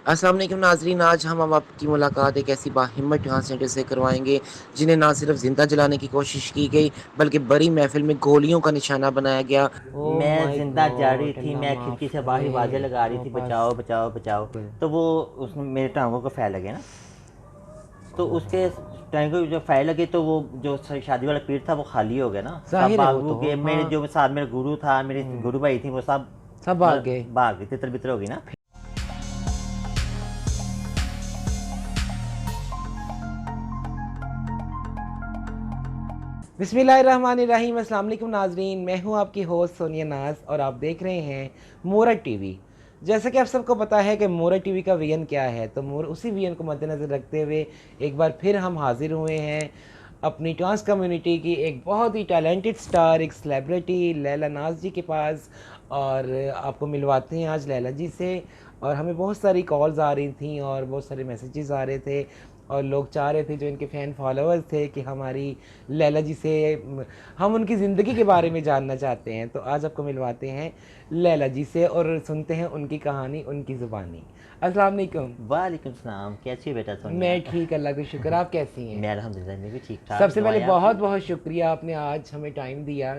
अस्सलाम वालेकुम नाज़रीन, आज हम आपकी मुलाकात एक ऐसी बाहिम्मत ट्रांसजेंडर से करवाएँगे, जिन्हें ना सिर्फ ज़िंदा जलाने की कोशिश की गई, बल्कि बड़ी महफ़िल में गोलियों का निशाना बनाया गया। ओह मैं माय ज़िंदा जल रही गॉड! थी, अल्लाह मैं खिड़की माफ़ से बाहर आवाज़ें करे, लगा रही थी, तौबा बचाओ बचाओ बचाओ। अस्तगफिरुल्लाह। तो वो उसमें मेरे टाँगों को फैल लगे ना, तो उसके ओह! टाँगों को जब फैल लगे तो वो जो शादी वाला पीर था वो खाली हो गया ना, सब ज़ाहिर है वो भाग तो, गए। मेरे हाँ। जो साथ मेरा गुरु था, मेरी हुँ, गुरु भाई थी, वो सब सब आ गए। मतलब भाग गए, तितर-बितर हो गई ना। बिस्मिल्लाहिर्रहमानिर्रहीम, अस्सलाम वालेकुम नाज़रीन, मैं हूँ आपकी होस्ट सोनिया नाज़ और आप देख रहे हैं मोरड टीवी। जैसा कि आप सबको पता है कि मोरड टीवी का विज़न क्या है, तो उसी विज़न को मद्देनज़र रखते हुए एक बार फिर हम हाज़िर हुए हैं अपनी ट्रांस कम्युनिटी की एक बहुत ही टैलेंटेड स्टार, एक सेलिब्रिटी लैला नाज़ जी के पास। और आपको मिलवाते हैं आज लैला जी से। और हमें बहुत सारी कॉल्स आ रही थी और बहुत सारे मैसेजेस आ रहे थे, और लोग चाह रहे थे, जो इनके फ़ैन फॉलोअर्स थे, कि हमारी लैला जी से हम उनकी ज़िंदगी के बारे में जानना चाहते हैं। तो आज आपको मिलवाते हैं लैला जी से और सुनते हैं उनकी कहानी, उनकी ज़ुबानी। अस्सलाम वालेकुम। वालेकुम सलाम, कैसी हो बेटा सोनिया? मैं ठीक, अल्लाह का शुक्र, आप कैसी हैं? मैं अल्हम्दुलिल्लाह, मैं भी ठीक-ठाक, सबसे पहले दुआएँ बहुत आपकी। बहुत शुक्रिया, आपने आज हमें टाइम दिया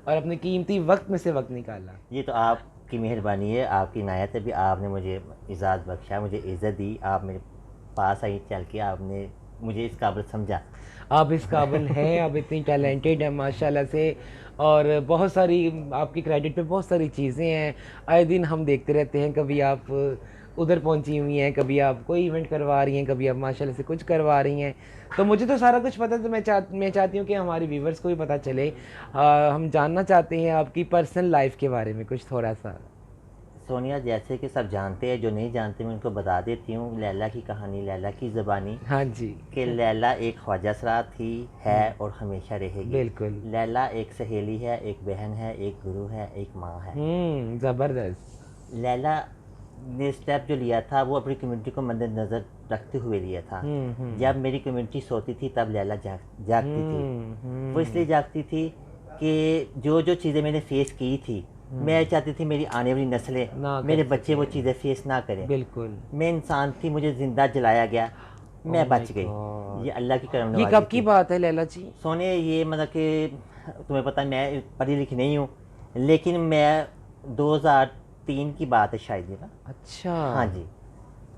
और अपने कीमती वक्त में से वक्त निकाला। ये तो आपकी मेहरबानी है, आपकी इनायत है भी, आपने मुझे इज़्ज़त बख्शा, मुझे इज़्ज़त दी, आप मेरे पास आई चल के, आपने मुझे इस काबिल समझा। आप इस काबिल हैं, आप इतनी टैलेंटेड हैं माशाल्लाह से। और बहुत सारी आपकी क्रेडिट पे बहुत सारी चीज़ें हैं। आए दिन हम देखते रहते हैं, कभी आप उधर पहुंची हुई हैं, कभी आप कोई इवेंट करवा रही हैं, कभी आप माशाल्लाह से कुछ करवा रही हैं। तो मुझे तो सारा कुछ पता है, तो मैं चाहती हूँ कि हमारे व्यूवर्स को भी पता चले। हम जानना चाहते हैं आपकी पर्सनल लाइफ के बारे में कुछ थोड़ा सा। सोनिया, जैसे कि सब जानते हैं, जो नहीं जानते मैं उनको बता देती हूँ लैला की कहानी, लैला की ज़बानी। हाँ जी। कि लैला एक ख्वाजा सरा थी, है और हमेशा रहेगी। बिल्कुल। लैला एक सहेली है, एक बहन है, एक गुरु है, एक माँ है। ज़बरदस्त। लैला ने स्टेप जो लिया था वो अपनी कम्युनिटी को मद्देनज़र रखते हुए लिया था। जब मेरी कम्युनिटी सोती थी तब लैला जागती थी। वो इसलिए जागती थी कि जो जो चीज़ें मैंने फेस की थी, मैं चाहती थी मेरी आने वाली नस्लें, ना कर मेरे बच्चे वो सके। चीज़ें फेस ना करें। बिल्कुल। मैं इंसान थी, मुझे ज़िंदा जलाया गया, ओह मैं माय बच गई। ये गॉड! अल्लाह की करम ये नवाज़ी कब की थी। बात है लैला जी? सोने ये मतलब कि तुम्हें पता है मैं पढ़ी लिखी नहीं हूँ, लेकिन मैं 2003 की बात है शायद ये ना। अच्छा। हाँ जी।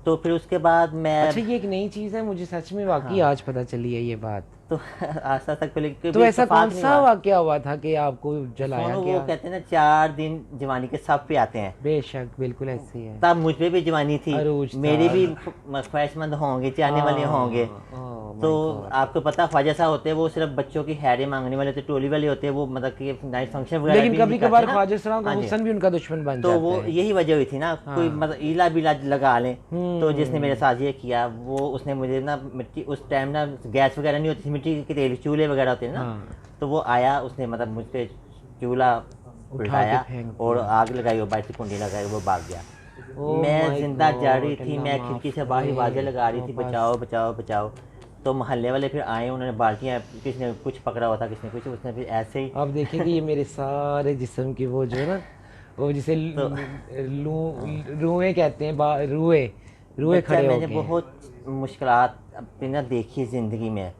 तो फिर उसके बाद मैं अच्छा, ये एक नई चीज़ है, मुझे सच में वाक़ई हाँ, आज पता चली है ये बात। तो आस्ता तक पहले तो कभी ऐसा इत्तेफाक नहीं कौन-सा हुआ। वाक़या हुआ था कि आपको जलाया सोनू वो गया? कहते हैं ना 4 दिन जवानी के सब पे आते हैं। बेशक, बिल्कुल ऐसे ही है। तब मुझ पे भी जवानी थी, अरूज था। मेरे भी ख्वाहिशमंद होंगे, चाहने वाले होंगे। ओह तो माय गॉड! आपको पता ख्वाजा साहब होते हैं वो सिर्फ बच्चों की हैरें मांगने वाले होते, टोली वाले होते हैं, वो मतलब कि नाइट फंक्शन वगैरह लेकिन भी नहीं करते कभी-कभार ना। ख्वाजा सराओं का हाँ जी। हुस्न भी उनका दुश्मन बन तो जाता वो है। यही वजह हुई थी ना, कोई हाँ। मतलब ईला बिला लगा लें। तो जिसने मेरे हुँ। साथ ये किया वो उसने मुझे ना मिट्टी, उस टाइम ना गैस वगैरह नहीं होती थी, मिट्टी के तेल चूल्हे वगैरह होते हैं ना। हाँ, तो वो आया, उसने मतलब मुझ पे चूल्हा उठा के उल्टाया फेंक और दिया। आग लगाई और बाइक की कुंडी लगाई, वो भाग गया। ओह मैं माय ज़िंदा जल रही गॉड! थी, अल्लाह मैं खिड़की माफ़ से बाहर आवाज़ें करे, लगा रही थी, तौबा बचाओ बचाओ बचाओ। तो मोहल्ले वाले फिर आए, उन्होंने बाल्टियाँ, किसी ने कुछ पकड़ा हुआ था, किसी ने कुछ, उसने फिर ऐसे ही आप देखिए कि ये मेरे सारे जिस्म की वो जो है ना, वो जिसे तो लू हाँ, रुएँ कहते हैं, रुए रुए बच्चा खड़े हो मैंने गए हैं। बहुत मुश्किलात अपनी ना देखी ज़िंदगी में।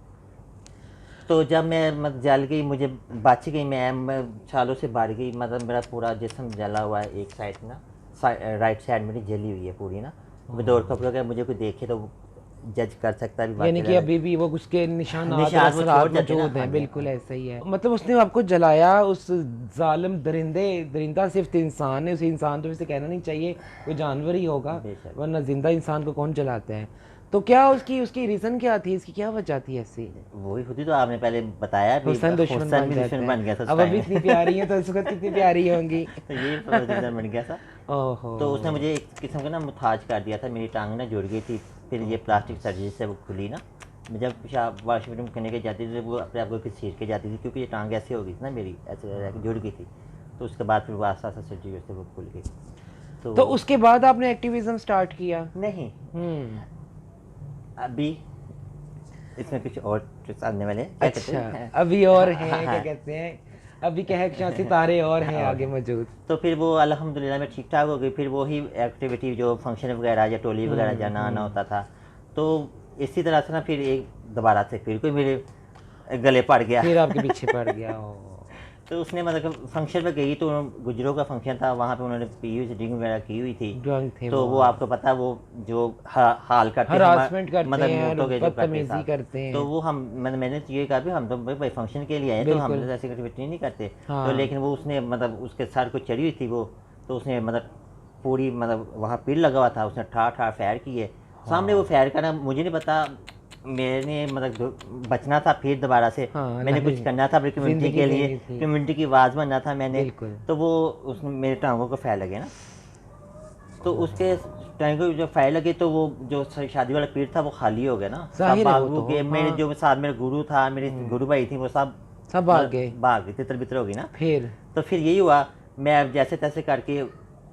तो जब मैं मत जल गई, मुझे बच गई, मैं छालों से भर गई, मतलब मेरा पूरा जिस्म जला हुआ है, एक साइड ना, राइट साइड मेरी जली हुई है पूरी ना। विदौर कपड़ों का मुझे कोई देखे तो जज कर सकता है भी यानी वाकई कि लैला। अभी भी वो उसके निशानात और निशान वो छोड़ असरात जाते हैं ना। मौजूद हाँ हैं, जी, बिल्कुल हाँ। ऐसा ही है। मतलब उसने आपको जलाया, उस जालिम दरिंदा सिर्फ इंसान है, उसे इंसान तो वैसे कहना नहीं चाहिए, कोई जानवर ही होगा, बेशक। वरना जिंदा इंसान को कौन जलाता है। तो क्या उसकी उसकी रीज़न क्या थी, इसकी क्या वजह थी ऐसी? वही खुद ही तो आपने पहले बताया भी, हुसन दुश्मन हुसन बन भी जाता दुश्मन है। बन गया था उस अब अभी टाइम इतनी में। प्यारी है तो इस वक्त कितनी प्यारी होंगी। तो यही तो रीज़न बन गया था। ओहो। तो उसने मुझे एक किस्म का ना मुथाज कर दिया था, मेरी टांग ना जुड़ गई थी। फिर ये प्लास्टिक सर्जरी से वो खुली ना, मैं जब पेशाब वाशरूम करने के जाती थी तो वो अपने आप को घसीट के जाती थी, क्योंकि ये टांग ऐसे हो गई थी ना मेरी, ऐसे रह के जुड़ गई थी। तो उसके बाद फिर वो आस्ता आस्ता सर्जरी से वो खुल गई। तो तो उसके बाद आपने एक्टिविज्म स्टार्ट किया? नहीं, हम्म। अभी इसमें कुछ और ट्विस्ट आने वाले हैं, क्या कहते अच्छा, हैं। अभी और हाँ हाँ हैं, क्या हाँ। कहते हैं, अभी क्या है कि सितारे और हैं आगे मौजूद। तो फिर वो अल्हम्दुलिल्लाह में ठीक ठाक हो गई। फिर वही एक्टिविटी जो फंक्शन वगैरह या टोली वगैरह जाना आना होता था। तो इसी तरह से ना फिर एक दोबारा से फिर कोई मेरे गले पड़ गया। फिर आपके पीछे पड़ गया हो। तो उसने मतलब फंक्शन पे गई तो गुजरों का फंक्शन था, वहाँ पे उन्होंने पी हुई ड्रिंक वगैरह की हुई थी। ड्रंक थे तो वो आपको पता है वो जो हाल करते हैं, हरासमेंट करते मतलब हैं, मूर्तों के जो करते बदतमीजी हैं, करते हैं। तो वो मैंने ये कहा भी हम तो भाई फंक्शन के लिए आए तो हम तो ऐसी एक्टिविटी नहीं करते। हाँ। तो लेकिन वो उसने मतलब उसके सर को चढ़ी हुई थी वो, तो उसने मतलब पूरी मतलब वहाँ पीड़ लगा हुआ था, उसने ठार ठार फायर किए सामने। वो फायर करना मुझे नहीं पता, मैंने मतलब बचना था फिर दोबारा से। हाँ, मैंने कुछ करना था अपनी कम्युनिटी के लिए, कम्युनिटी की आवाज़ बनना था मैंने। तो वो उसमें मेरे टांगों को फायर लगे ना, तो उसके टांगों को जो फायर लगे तो वो जो शादी वाला पीर था वो खाली हो गया ना। सब बाबू के मेरे जो साथ मेरे गुरु था, मेरे गुरु भाई थी, वो सब भाग गए, तितर बितर हो गई ना। फिर तो फिर यही हुआ, मैं जैसे तैसे करके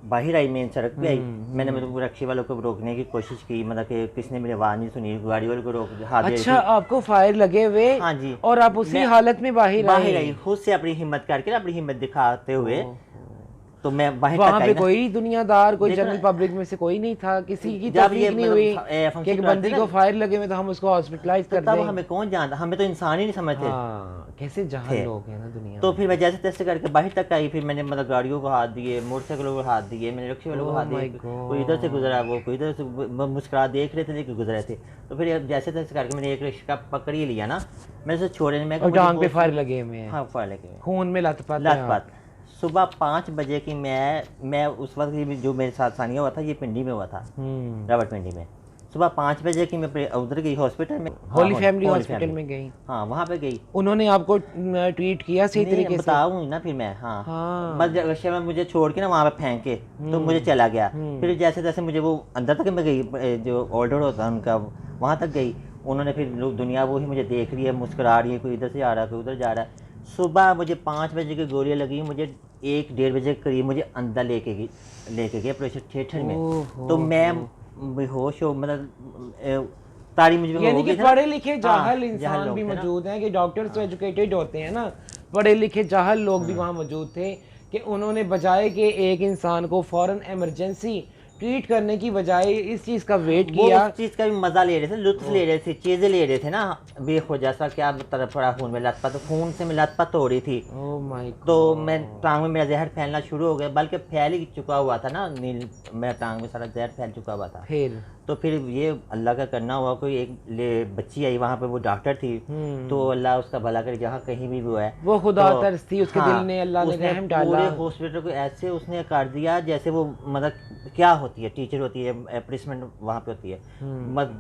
बाहर आई, मेन सड़क पे आई। मैंने मतलब रक्शे वालों को रोकने की कोशिश की, मतलब कि किसने मेरी आवाज़ नहीं सुनी, गाड़ी वाले को रोक हाथ। अच्छा, आपको फायर लगे हुए? हाँ जी। और आप उसी हालत में बाहर आई, खुद से अपनी हिम्मत करके ना, अपनी हिम्मत दिखाते हुए। तो मैं वहाँ पे कोई दुनियादार, कोई जनरल पब्लिक में से कोई नहीं था, किसी की तकलीफ नहीं हुई कि एक बंदी को फायर लगे हुए तो हम उसको हॉस्पिटलाइज कर दें। तब हमें कौन जानता, हमें तो इंसान ही नहीं समझते। कैसे जहां लोग हैं ना दुनिया। तो फिर मैं जैसे तैसे करके बाहर तक आई। फिर मैंने मतलब गाड़ियों को हाथ दिए, मोटरसाइकिलों को हाथ दिए, मैंने रिक्शे वालों को हाथ दिए। कोई इधर से गुजरा, वो कोई इधर से मुस्कुरा देख रहे थे लेकिन गुजरे थे। तो फिर जैसे तैसे करके मैंने एक रिक्शा पकड़ ही लिया ना, मैंने उसे छोड़े नहीं। मैं टांग पे फायर लगे हुए हैं। हाँ, फायर लगे, खून में लथपथ। सुबह 5 बजे की मैं उस वक्त जो मेरे साथ सानिया हुआ था, ये पिंडी में हुआ था, रावलपिंडी में। सुबह 5 बजे की मैं उधर गई हॉस्पिटल में, होली फैमिली हॉस्पिटल में गई। हाँ, वहाँ पे गई। उन्होंने आपको ट्रीट किया सही तरीके से? बताऊँ ना फिर मैं। हाँ, बस रिक्शे में मुझे छोड़ के ना वहाँ पे फेंक के तो मुझे चला गया। फिर जैसे तैसे मुझे वो अंदर तक मैं गई, जो ऑर्डर होता है उनका, वहाँ तक गई। उन्होंने फिर लोग दुनिया वो ही मुझे देख रही है, मुस्कुरा रही है, कोई इधर से आ रहा है, कोई उधर जा रहा है। सुबह मुझे 5 बजे की गोलियाँ लगी, मुझे 1-1:30 बजे के करीब मुझे अंदर लेके गए ऑपरेशन थिएटर में। तो मैं बेहोश हो, मतलब तारी मुझे यानी कि पढ़े लिखे जाहल इंसान भी मौजूद हैं, कि डॉक्टर्स तो एजुकेटेड होते हैं ना, पढ़े लिखे जाहल लोग भी वहाँ मौजूद थे, कि उन्होंने बजाय कि एक इंसान को फौरन इमरजेंसी ट्रीट करने की बजाय इस चीज का वेट किया। उस चीज का भी मजा ले रहे थे, लुत्फ ले रहे थे, चीजें ले रहे थे ना। बेखुदा सा क्या तरफ पड़ा, खून में लथपथ, खून से मैं लथपथ हो रही थी। Oh my God. तो मैं टांग में मेरा जहर फैलना शुरू हो गया, बल्कि फैल ही चुका हुआ था ना, नील मेरा टांग में सारा जहर फैल चुका हुआ था। तो फिर ये अल्लाह का करना हुआ, कोई एक बच्ची आई वहाँ पे, वो डॉक्टर थी। तो अल्लाह उसका भला करे, जहाँ कहीं भी वो है, वो खुदा तरस थी उसके दिल ने, अल्लाह ने रहम डाला। पूरे हॉस्पिटल को ऐसे उसने कर दिया जैसे वो मतलब क्या होती है, टीचर होती है, प्लेसमेंट वहाँ पे होती है,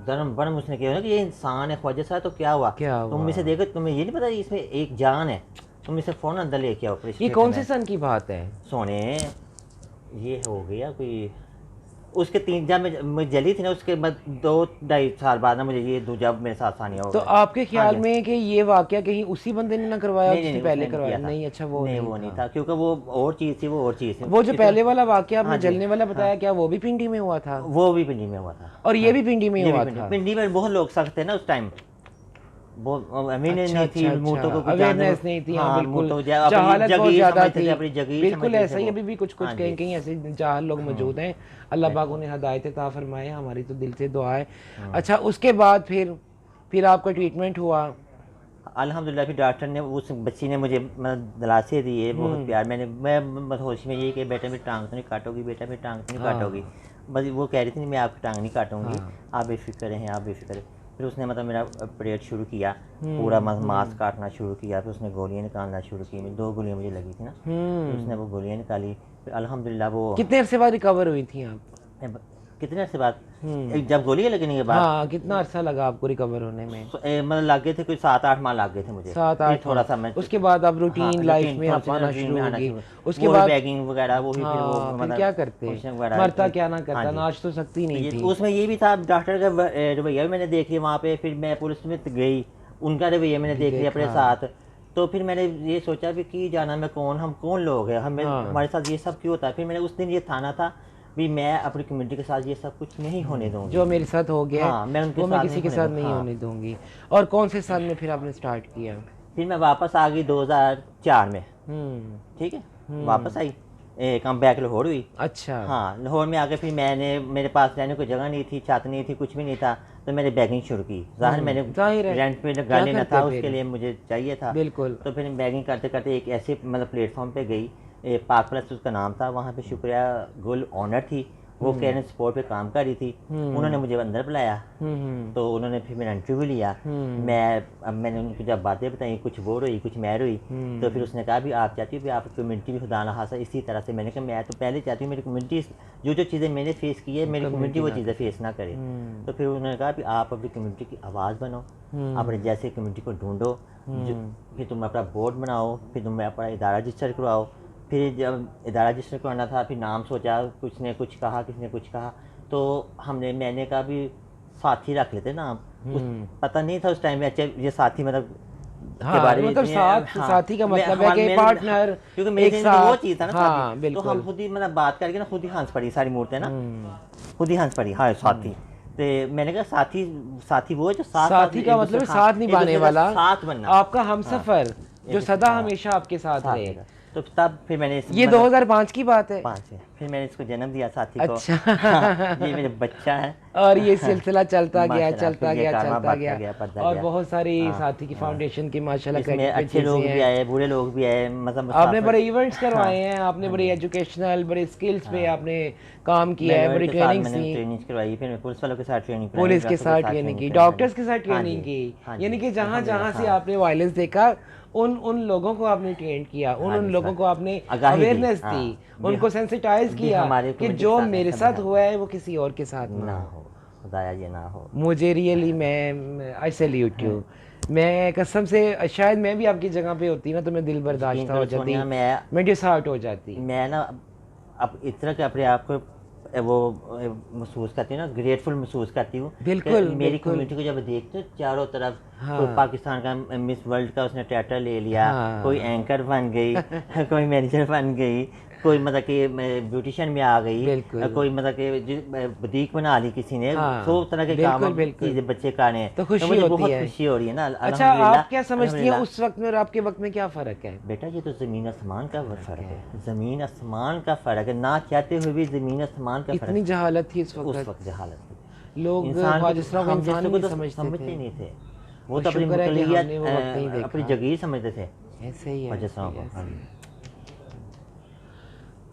धर्म बर्म उसने किया कि ये इंसान है ख्वाजा साहब, तो क्या हुआ तुम इसे देखो, तुम्हें ये नहीं पता इसमें एक जान है, तुम इसे फोन अंदर लेके आओ। ये कौन से सन की बात है सोने? ये हो गया कोई उसके 3 जब मैं जली थी ना, उसके बाद 2-2.5 साल बाद ना मुझे ये जब मेरे साथ सानिया हो गया। तो आपके ख्याल में कि ये वाकया कहीं उसी बंदे ने ना करवाया, उससे पहले करवाया? नहीं, अच्छा वो नहीं था, क्योंकि वो और चीज़ थी, वो और चीज़ थी। वो जो पहले वाला वाकया आपने जलने वाला बताया, क्या वो भी पिंडी में हुआ था? वो भी पिंडी में हुआ था, और ये भी पिंडी में हुआ था। पिंडी में बहुत लोग सख्त थे ना उस टाइम, अवेयरनेस नहीं थी, मूर्तों को अवेयरनेस नहीं थी। हाँ बिल्कुल, जहालत बहुत ज्यादा थी, बिल्कुल ऐसा ही। अभी भी कुछ कहीं कहीं ऐसे जहाल लोग मौजूद हैं, अल्लाह पाक उन्हें हिदायत अता फरमाए, हमारी तो दिल से दुआ है। अच्छा, उसके बाद फिर आपका ट्रीटमेंट हुआ? अल्हम्दुलिल्लाह। फिर डॉक्टर ने, उस बच्ची ने मुझे दिलासे दिए, बहुत प्यार। मैं होश में यही कि बेटा मेरी टांग तो नहीं काटोगी, बेटा मेरी टांग तो नहीं काटोगी। बस वो कह रही थी मैं आपकी टांग नहीं काटूंगी, आप बेफिक्र रहें, आप बेफिक्र रहें। फिर उसने मतलब मेरा ऑपरेट शुरू किया, पूरा मांस काटना शुरू किया। फिर उसने गोलियां निकालना शुरू की, 2 गोलियां मुझे लगी थी ना, तो उसने वो गोलियां निकाली। फिर अल्हम्दुलिल्लाह वो। कितने अरसे बाद रिकवर हुई थी आप? कितने अरसे बाद? जब गोलियां लगने के बाद। हाँ, कितना अरसा लगा आपको रिकवर होने में? मतलब लग गए थे कोई 7-8 माह लग गए थे मुझे, 7-8 थोड़ा सा मैं। उसके बाद आप रूटीन लाइफ में आप आना शुरू हो गई। उसके बाद बैगिंग वगैरह वो ही, फिर वो मतलब क्या करते, मरता क्या ना करता, नाच तो सकती नहीं थी। उसमें ये भी था, डॉक्टर का रवैया भी मैंने देख लिया वहाँ पे। फिर मैं पुलिस में गई, उनका रवैया मैंने देख लिया अपने साथ। तो फिर मैंने ये सोचा भी कि जाना मैं कौन, हम कौन लोग हैं, हमें हमारे साथ ये सब क्यों होता है। फिर मैंने उस दिन ये ठाना था भी मैं अपनी कम्युनिटी के साथ ये सब कुछ नहीं होने दूंगी, जो मेरे साथ हो गया। हाँ, मैं उनके साथ मैं किसी के साथ नहीं होने दूंगी। और कौन से साल में फिर आपने स्टार्ट किया? फिर मैं वापस आ गई 2004 में। ठीक है। वापस आई, कम बैक लाहौर हुई। अच्छा। हाँ, लाहौर में आके फिर मैंने, मेरे पास रहने को जगह नहीं थी, छत नहीं थी, कुछ भी नहीं था, तो मैंने बैगिंग शुरू की। जाहिर है, रेंट पे क्या घर लेना करते था, फिर? उसके लिए मुझे चाहिए था। बिल्कुल। तो फिर बैगिंग करते करते एक ऐसे मतलब प्लेटफॉर्म पे गई, पाक प्लस उसका नाम था, वहाँ पे शुक्रिया गुल ऑनर थी, वो कह सपोर्ट पे काम कर रही थी। उन्होंने मुझे अंदर बुलाया, तो उन्होंने फिर मेरा इंटरव्यू लिया। अब मैंने उनको जब बातें बताई, कुछ वो रही, कुछ मैं रही, तो फिर उसने कहा भी आप चाहती हो भी आप कम्युनिटी भी खुदा ना खासा इसी तरह से। मैंने कहा मैं तो पहले चाहती हूँ मेरी कम्युनिटी जो जो चीज़ें मैंने फेस की है, मेरी कम्युनिटी वो चीज़ें फेस ना करे। तो फिर उन्होंने कहा भी आप अपनी कम्युनिटी की आवाज़ बनो, अपने जैसे कम्युनिटी को ढूंढो, फिर तुम अपना बोर्ड बनाओ, फिर तुम अपना इदारा रजिस्टर करवाओ। फिर जब इदारा रजिस्टर करवाना था, फिर नाम सोचा, कुछ ने कुछ कहा, किसी ने कुछ कहा, तो मैंने कहा भी साथी रख लेते नाम। पता नहीं था उस टाइम में, अच्छा ये साथी मतलब के बारे में मतलब साथी का मतलब है कि पार्टनर, क्योंकि मेरे एक साथ। वो चीज़ था ना हाँ, साथी, तो हम खुद ही मतलब बात करके ना खुद ही हंस पड़ी सारी मूर्तें ना, खुद ही हंस पड़ी। हाँ साथी, तो मैंने कहा साथी, साथी वो जो साथी का मतलब है साथ निभाने वाला, साथ बनना, आपका हमसफर जो सदा हमेशा आपके साथ रहे। तो तब फिर मैंने ये 2005 की बात है। 5 है, फिर मैंने इसको जन्म दिया साथी को। अच्छा। हाँ, ये मेरे बच्चा है। और ये सिलसिला चलता गया माशाल्लाह, चलता फिर ये गया कारवां चलता बढ़ता गया बढ़ता और गया। बहुत सारी हाँ, साथी की फाउंडेशन की माशाल्लाह इसमें क्रेडिट अच्छे लोग चीज़ें भी हैं। आए, बुरे लोग भी आए, मतलब आपने बड़े इवेंट्स करवाए हाँ, हैं, आपने हाँ बड़ी जी। एजुकेशनल, बड़ी स्किल्स पे आपने काम किया मैं है, लॉयर बड़ी के साथ ट्रेनिंग्स मैंने दी, ट्रेनिंग करवाई, फिर मैं पुलिस वालों के साथ ट्रेनिंग कराई, पुलिस के डॉक्टर साथ ट्रेनिंग की, कराई। हाँ डॉक्टर्स जी, के साथ हाँ ट्रेनिंग जी, की, हाँ यानी जी, कि जहाँ जहाँ अल्हम्दुलिल्लाह। से हाँ, आपने वायलेंस देखा उन लोगों को आपने ट्रेन किया, हाँ उन जी लोगों सर, को आपने आगाही दी। अवेयरनेस दी, हाँ उनको सेंसिटाइज भी किया हमारे कि कम्युनिटी के जो साथ मेरे ऐसा साथ ना हुआ है वो किसी और के साथ ना हो। हो, खुदाया ये ना हो। मुझे रियली, मैं आई सैल्यूट यू। मैं कसम से, शायद मैं भी आपकी जगह पे होती ना तो मैं दिल यकीन बर्दाश्त हो करो जाती, सोनिया, मैं डिसहार्ट हो जाती। मैं ना अब इस तरह के अपने आप को वो महसूस करती हूँ ना, ग्रेटफुल महसूस करती हूँ कि बिल्कुल मेरी बिल्कुल। कम्युनिटी को जब देखते हो चारों तरफ, कोई हाँ पाकिस्तान का मिस वर्ल्ड का उसने टाइटल ले लिया, कोई हाँ। एंकर बन गई, कोई मैनेजर बन गई, कोई मतलब कि ब्यूटिशियन में आ गई, बिल्कुल। कोई मतलब कि बुटीक बना ली किसी ने, हाँ 100 तरह के काम बिल्कुल अब बिल्कुल। चीज़ें बच्चे कर रहे हैं, तो तो खुशी मुझे होती बहुत है। खुशी हो रही है ना, अच्छा, अल्हम्दुलिल्लाह। आप क्या समझती हैं अल्हम्दुलिल्लाह। उस वक्त में और आपके वक्त में क्या फ़र्क है? बेटा ये तो ज़मीन आसमान का फ़र्क है, ज़मीन आसमान का फ़र्क है, ना चाहते हुए भी ज़मीन आसमान का फ़र्क इतनी है। जहालत थी उस उस वक्त, वक्त जहालत थी, लोग इंसान को ख्वाजा को हम इंसान जैसे को नहीं तो समझते समझते ही थे। नहीं थे, वो और तो अपनी शुक्र है कि मुकलियत हमने वो वक्त नहीं अपनी देखा। जगीर समझते थे ऐसे ही है, ख्वाजा ऐसे ही को। है। हाँ जी।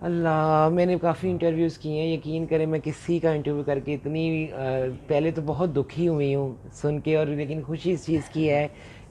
अल्लाह, मैंने काफ़ी इंटरव्यूज़ किए हैं, यकीन करें मैं किसी का इंटरव्यू करके इतनी पहले तो बहुत दुखी हुई हूँ सुन के, और लेकिन खुशी इस चीज़ की है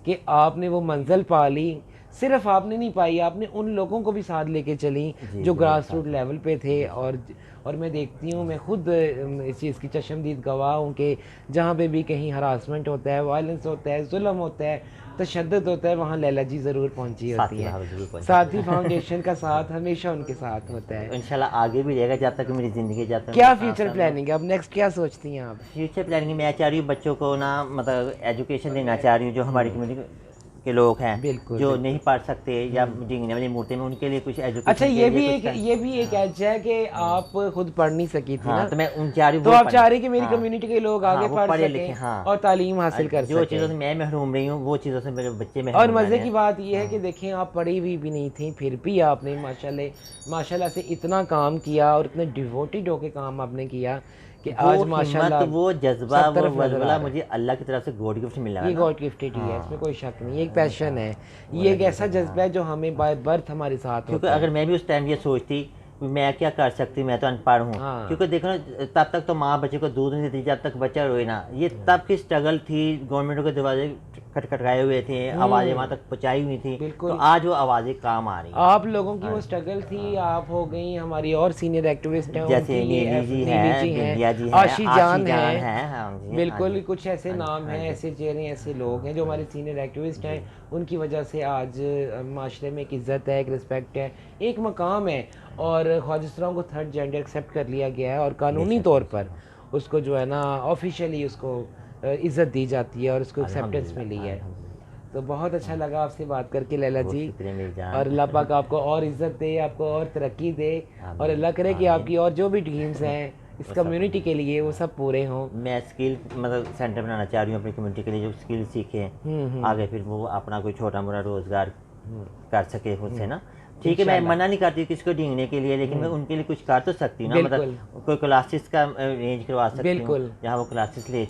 कि आपने वो मंजिल पा ली। सिर्फ आपने नहीं पाई, आपने उन लोगों को भी साथ लेके चली जी जो जी, वो ग्रास रूट साथ है। लेवल पे थे। जी सर। और मैं देखती हूँ, मैं खुद इस चीज़ की चशमदीद गवाह हूँ कि जहाँ पे भी कहीं हरासमेंट होता है, वायलेंस होता है, जुल्म होता है, तशद्दुद होता है, वहाँ लैला जी ज़रूर पहुँची होती साथी हैं। वहाँ जरूर साथी पहुँचे। फाउंडेशन का साथ हमेशा उनके साथ होता है। इंशाल्लाह आगे भी रहेगा जब तक मेरी ज़िंदगी, जब तक क्या मेरे सांस फ्यूचर है। प्लानिंग है अब, नेक्स्ट क्या सोचती हैं आप? फ्यूचर प्लानिंग मैं चाह रही हूँ बच्चों को ना मतलब एजुकेशन देना चाह रही हूँ, जो हमारी कम्युनिटी के लोग हैं बिल्कुल जो नहीं बिल्कुल। पढ़ सकते या डिंगने वाली मूर्ति में, उनके लिए कुछ अच्छा, एजुकेशन के लिए कुछ कर। ये भी एक एज है कि आप खुद पढ़ नहीं सकी थी हाँ, ना, तो मैं उन चाह रही हूँ तो वो आप चाह पढ़े। रही कि मेरी हाँ कम्युनिटी के लोग हाँ, आगे वो पढ़ पढ़े लिखे, सकें हाँ। और तालीम हासिल कर जो चीज़ों से सकें। मैं महरूम रही हूँ वो चीज़ों से मेरे बच्चे और महरूम मज़े रहे की हैं। बात यह है कि देखें, आप पढ़ी हुई भी नहीं थी, फिर भी आपने माशाल्लाह से इतना काम किया और इतने डिवोटेड होके काम आपने किया कि वो आज हिम्मत, माशाल्लाह वो जज्बा, सब वो तरफ नज़र आ वलवला रहा है। मुझे अल्लाह की तरफ से गॉड गिफ्ट मिला है ये ना। गॉड गिफ्टेड ही है, इसमें हाँ, कोई शक नहीं, ये एक पैशन है, वो ये एक अल्लाह की ऐसा तरफ से, जज्बा हाँ। है जो हमें बाय बर्थ हमारे साथ क्योंकि होता अगर है। मैं भी उस टाइम ये सोचती कि मैं क्या कर सकती, मैं तो अनपढ़ हूँ, हाँ क्योंकि देखो ना तब तक तो माँ बच्चे को दूध नहीं देती जब तक बच्चा रोए ना, ये तब की स्ट्रगल थी, गवर्नमेंट के दरवाजे खटखटाए हुए थे, आवाज़ें वहाँ तक पहुँचाई हुई थी, तो बिल्कुल। आज वो आवाज़ें काम आ रही हैं। आप लोगों की हाँ, वो स्ट्रगल थी, आप हो गई, हमारी और सीनियर एक्टिविस्ट हैं उनकी, जैसे ये नीली जी नीली है, जी बिंदिया जी हैं, है, आशी आशी जान जान है, है। हाँ जी, हाँ बिल्कुल जी, कुछ ऐसे हाँ जी, नाम हाँ हैं, जी, ऐसे चेहरे, ऐसे लोग हैं जो हमारे सीनियर एक्टिविस्ट हैं। उनकी वजह से आज माशरे में एक इज़्ज़त है, एक रिस्पेक्ट है, एक मकाम है, और ख्वाजा को थर्ड जेंडर एक्सेप्ट कर लिया गया है और कानूनी बेशक तौर पर बेशक। उसको जो है ना ऑफिशियली उसको इज़्ज़त दी जाती है और उसको एक्सेप्टेंस मिली अल्हम्दुलिल्लाह, है। अल्हम्दुलिल्लाह। तो बहुत अच्छा लगा आपसे बात करके लैला बहुत जी, शुक्रिया मेरी जान। और अल्लाह पाक आपको और इज़्ज़त दे, आपको और तरक्की दे, और आमीन, अल्लाह करे कि आमीन। आपकी और जो भी ड्रीम्स हैं इस वो सब कम्युनिटी के लिए वो सब पूरे हों। मैं स्किल मतलब सेंटर बनाना चाह रही हूँ अपनी कम्युनिटी के लिए, जो स्किल सीखे आगे फिर वो अपना कोई छोटा मोटा रोज़गार कर सके उससे ना। ठीक है, मैं इंशाल्लाह। मना नहीं करती किसी को ढींगने के लिए, लेकिन मैं उनके लिए कुछ कर तो सकती हूँ ना, बिल्कुल, मतलब कोई क्लासेस का अरेंज करवा सकती हूँ, बिल्कुल, जहाँ वो क्लासेस ले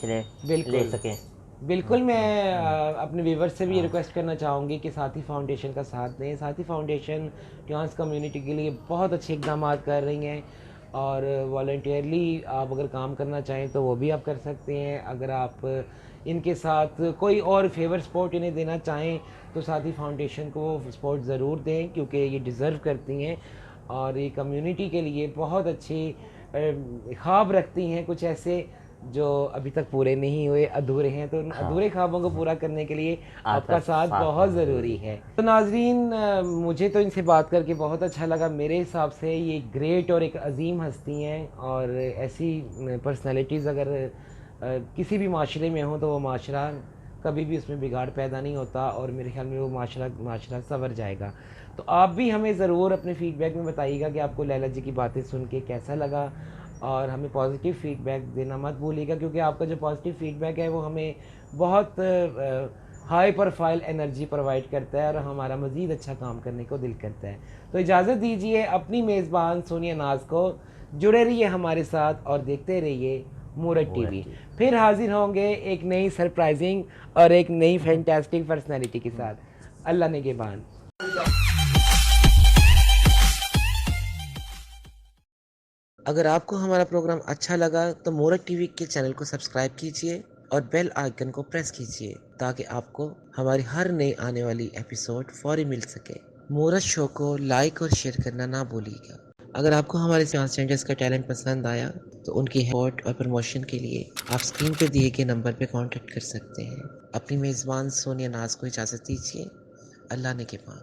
बिल्कुल। सकें। बिल्कुल, मैं अपने व्यूवर्स से भी ये रिक्वेस्ट करना चाहूँगी कि साथी फाउंडेशन का साथ दें। साथी फाउंडेशन ट्रांस कम्युनिटी के लिए बहुत अच्छे इक़दामात कर रही हैं, और वॉलंटियरली आप अगर काम करना चाहें तो वो भी आप कर सकते हैं। अगर आप इनके साथ कोई और फेवर सपोर्ट इन्हें देना चाहें तो साथी फाउंडेशन को सपोर्ट ज़रूर दें, क्योंकि ये डिज़र्व करती हैं और ये कम्युनिटी के लिए बहुत अच्छे ख्वाब रखती हैं, कुछ ऐसे जो अभी तक पूरे नहीं हुए, अधूरे हैं। तो उन हाँ, अधूरे ख्वाबों को पूरा करने के लिए आपका आपका साथ बहुत ज़रूरी है। तो नाज़रीन, मुझे तो इनसे बात करके बहुत अच्छा लगा। मेरे हिसाब से ये ग्रेट और एक अजीम हस्ती हैं, और ऐसी पर्सनैलिटीज़ अगर किसी भी माशरे में हों तो वो माशरा कभी भी उसमें बिगाड़ पैदा नहीं होता, और मेरे ख्याल में वो माशरा संवर जाएगा। तो आप भी हमें ज़रूर अपने फ़ीडबैक में बताइएगा कि आपको लैला जी की बातें सुन के कैसा लगा, और हमें पॉजिटिव फ़ीडबैक देना मत भूलिएगा, क्योंकि आपका जो पॉजिटिव फ़ीडबैक है वो हमें बहुत हाई प्रोफाइल एनर्जी प्रोवाइड करता है, और हमारा मज़ीद अच्छा काम करने को दिल करता है। तो इजाज़त दीजिए अपनी मेज़बान सोनिया नाज को। जुड़े रहिए हमारे साथ और देखते रहिए मूरत टीवी। मूर्ति। फिर हाजिर होंगे एक नई सरप्राइजिंग और एक नई फैंटास्टिक पर्सनैलिटी के साथ। अल्लाह निगहबान। अगर आपको हमारा प्रोग्राम अच्छा लगा तो मूरत टीवी के चैनल को सब्सक्राइब कीजिए और बेल आइकन को प्रेस कीजिए, ताकि आपको हमारी हर नई आने वाली एपिसोड फौरी मिल सके। मूरत शो को लाइक और शेयर करना ना भूलिएगा। अगर आपको हमारे ट्रांसजेंडर्स का टैलेंट पसंद आया तो उनकी सपोर्ट और प्रमोशन के लिए आप स्क्रीन पर दिए गए नंबर पर कांटेक्ट कर सकते हैं। अपनी मेज़बान सोनिया नाज को इजाज़त दीजिए। अल्लाह ने के पास।